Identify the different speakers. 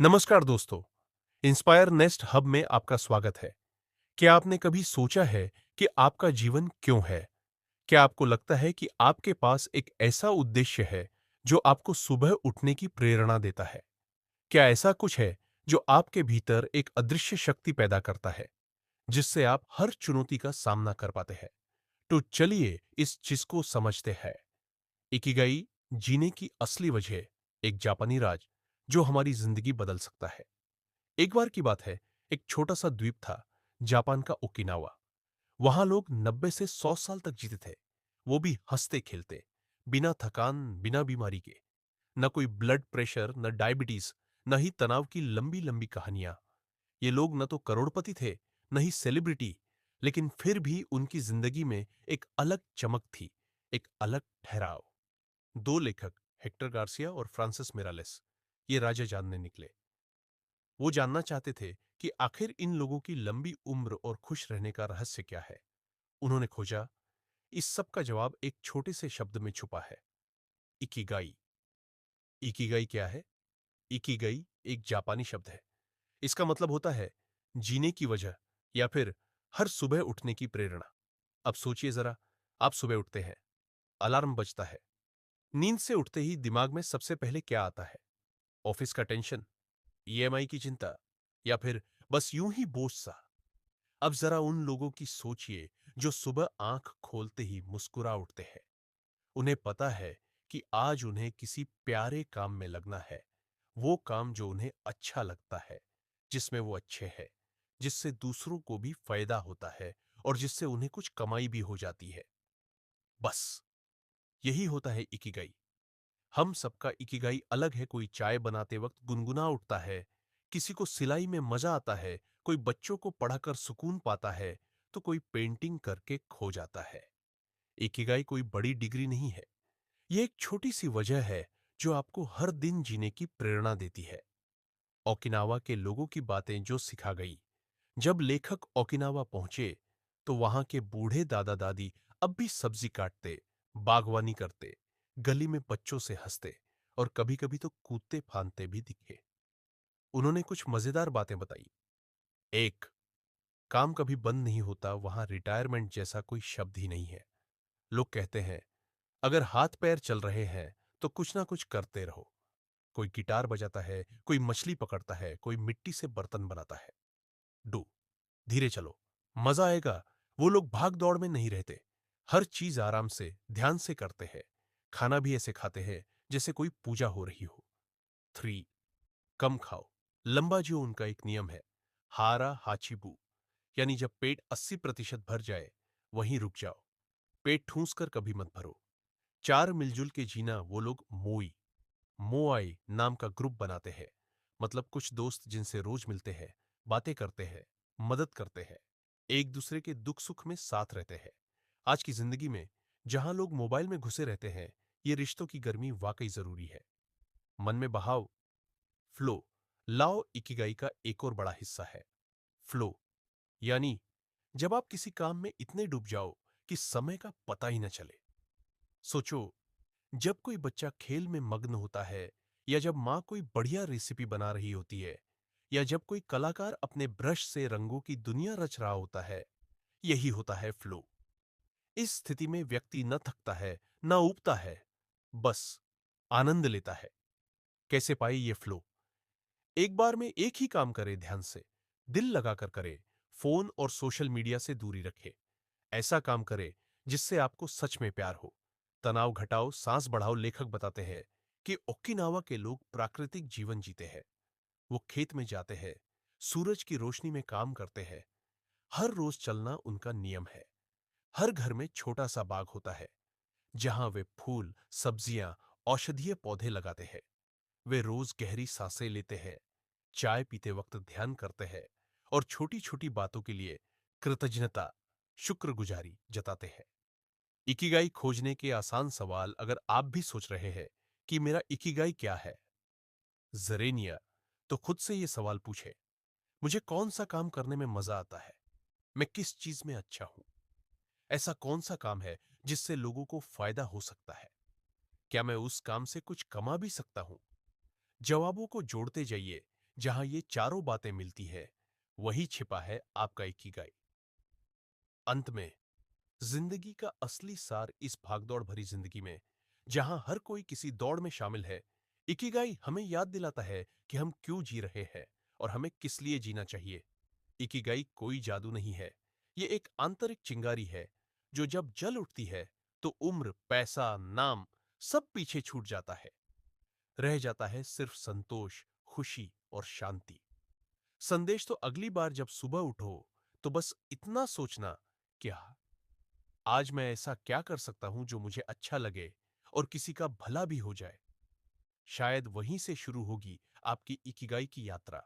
Speaker 1: नमस्कार दोस्तों। Inspire nest hub में आपका स्वागत है। क्या आपने कभी सोचा है कि आपका जीवन क्यों है? क्या आपको लगता है कि आपके पास एक ऐसा उद्देश्य है जो आपको सुबह उठने की प्रेरणा देता है? क्या ऐसा कुछ है जो आपके भीतर एक अदृश्य शक्ति पैदा करता है, जिससे आप हर चुनौती का सामना कर पाते हैं? तो चलिए इस चीज को समझते हैं। इकिगाई जीने की असली वजह, एक जापानी राज जो हमारी जिंदगी बदल सकता है। एक बार की बात है, एक छोटा सा द्वीप था, जापान का ओकिनावा। वहां लोग 90 से 100 साल तक जीते थे, वो भी हंसते खेलते, बिना थकान, बिना बीमारी के। न कोई ब्लड प्रेशर, न डायबिटीज, न ही तनाव की लंबी लंबी कहानियां। ये लोग न तो करोड़पति थे, न ही सेलिब्रिटी, लेकिन फिर भी उनकी जिंदगी में एक अलग चमक थी, एक अलग ठहराव। दो लेखक, हेक्टर गार्सिया और फ्रांसिस मिरालेस, ये राजा जानने निकले। वो जानना चाहते थे कि आखिर इन लोगों की लंबी उम्र और खुश रहने का रहस्य क्या है। उन्होंने खोजा, इस सब का जवाब एक छोटे से शब्द में छुपा है, इकिगाई। इकिगाई क्या है? इकिगाई एक जापानी शब्द है। इसका मतलब होता है जीने की वजह, या फिर हर सुबह उठने की प्रेरणा। अब सोचिए जरा, आप सुबह उठते हैं, अलार्म बजता है, नींद से उठते ही दिमाग में सबसे पहले क्या आता है? ऑफिस का टेंशन, ईएमआई की चिंता, या फिर बस यूं ही बोझ सा? अब जरा उन लोगों की सोचिए जो सुबह आंख खोलते ही मुस्कुरा उठते हैं। उन्हें पता है कि आज उन्हें किसी प्यारे काम में लगना है, वो काम जो उन्हें अच्छा लगता है, जिसमें वो अच्छे हैं, जिससे दूसरों को भी फायदा होता है और जिससे उन्हें कुछ कमाई भी हो जाती है। बस यही होता है इकिगाई। हम सबका इकिगाई अलग है। कोई चाय बनाते वक्त गुनगुना उठता है, किसी को सिलाई में मजा आता है, कोई बच्चों को पढ़ाकर सुकून पाता है, तो कोई पेंटिंग करके खो जाता है। इकिगाई कोई बड़ी डिग्री नहीं है, ये एक छोटी सी वजह है जो आपको हर दिन जीने की प्रेरणा देती है। ओकिनावा के लोगों की बातें जो सिखा गई। जब लेखक ओकिनावा पहुंचे, तो वहां के बूढ़े दादा दादी अब भी सब्जी काटते, बागवानी करते, गली में बच्चों से हंसते और कभी कभी तो कूदते फांदते भी दिखे। उन्होंने कुछ मजेदार बातें बताई। एक, काम कभी बंद नहीं होता, वहां रिटायरमेंट जैसा कोई शब्द ही नहीं है। लोग कहते हैं, अगर हाथ पैर चल रहे हैं तो कुछ ना कुछ करते रहो। कोई गिटार बजाता है, कोई मछली पकड़ता है, कोई मिट्टी से बर्तन बनाता है। डू, धीरे चलो, मजा आएगा। वो लोग भाग दौड़ में नहीं रहते, हर चीज आराम से, ध्यान से करते हैं। खाना भी ऐसे खाते हैं जैसे कोई पूजा हो रही हो। थ्री, कम खाओ, लंबा जो उनका एक नियम है, हारा हाचीबू, यानी जब पेट 80% भर जाए वहीं रुक जाओ, पेट ठूंस कर कभी मत भरो। चार, मिलजुल के जीना, वो लोग मोई मोआई नाम का ग्रुप बनाते हैं। मतलब कुछ दोस्त जिनसे रोज मिलते हैं, बातें करते हैं, मदद करते हैं, एक दूसरे के दुख सुख में साथ रहते हैं। आज की जिंदगी में जहां लोग मोबाइल में घुसे रहते हैं, ये रिश्तों की गर्मी वाकई जरूरी है। मन में बहाव, फ्लो, लाओ इकिगाई का एक और बड़ा हिस्सा है। फ्लो यानी जब आप किसी काम में इतने डूब जाओ कि समय का पता ही न चले। सोचो, जब कोई बच्चा खेल में मग्न होता है, या जब माँ कोई बढ़िया रेसिपी बना रही होती है, या जब कोई कलाकार अपने ब्रश से रंगों की दुनिया रच रहा होता है, यही होता है फ्लो। इस स्थिति में व्यक्ति न थकता है, न ऊबता है, बस आनंद लेता है। कैसे पाए ये फ्लो? एक बार में एक ही काम करे, ध्यान से, दिल लगाकर करे, फोन और सोशल मीडिया से दूरी रखे। ऐसा काम करे जिससे आपको सच में प्यार हो। तनाव घटाओ, सांस बढ़ाओ। लेखक बताते हैं कि ओकिनावा के लोग प्राकृतिक जीवन जीते हैं। वो खेत में जाते हैं, सूरज की रोशनी में काम करते हैं। हर रोज चलना उनका नियम है। हर घर में छोटा सा बाग होता है, जहां वे फूल, सब्जियां, औषधीय पौधे लगाते हैं। वे रोज गहरी सांसें लेते हैं, चाय पीते वक्त ध्यान करते हैं और छोटी छोटी बातों के लिए कृतज्ञता, शुक्रगुजारी जताते हैं। इकिगाई खोजने के आसान सवाल, अगर आप भी सोच रहे हैं कि मेरा इकिगाई क्या है, जरेनिया, तो खुद से ये सवाल पूछे, मुझे कौन सा काम करने में मजा आता है? मैं किस चीज में अच्छा हूं? ऐसा कौन सा काम है जिससे लोगों को फायदा हो सकता है? क्या मैं उस काम से कुछ कमा भी सकता हूं? जवाबों को जोड़ते जाइए। जहां ये चारों बातें मिलती है, वही छिपा है आपका इकिगाई। अंत में, जिंदगी का असली सार इस भागदौड़ भरी जिंदगी में, जहां हर कोई किसी दौड़ में शामिल है, इकिगाई हमें याद दिलाता है कि हम क्यों जी रहे हैं और हमें किस लिए जीना चाहिए। इकिगाई कोई जादू नहीं है, ये एक आंतरिक चिंगारी है जो जब जल उठती है तो उम्र, पैसा, नाम सब पीछे छूट जाता है। रह जाता है सिर्फ संतोष, खुशी और शांति। संदेश तो अगली बार जब सुबह उठो तो बस इतना सोचना कि आज मैं ऐसा क्या कर सकता हूं जो मुझे अच्छा लगे और किसी का भला भी हो जाए। शायद वहीं से शुरू होगी आपकी इकिगाई की यात्रा।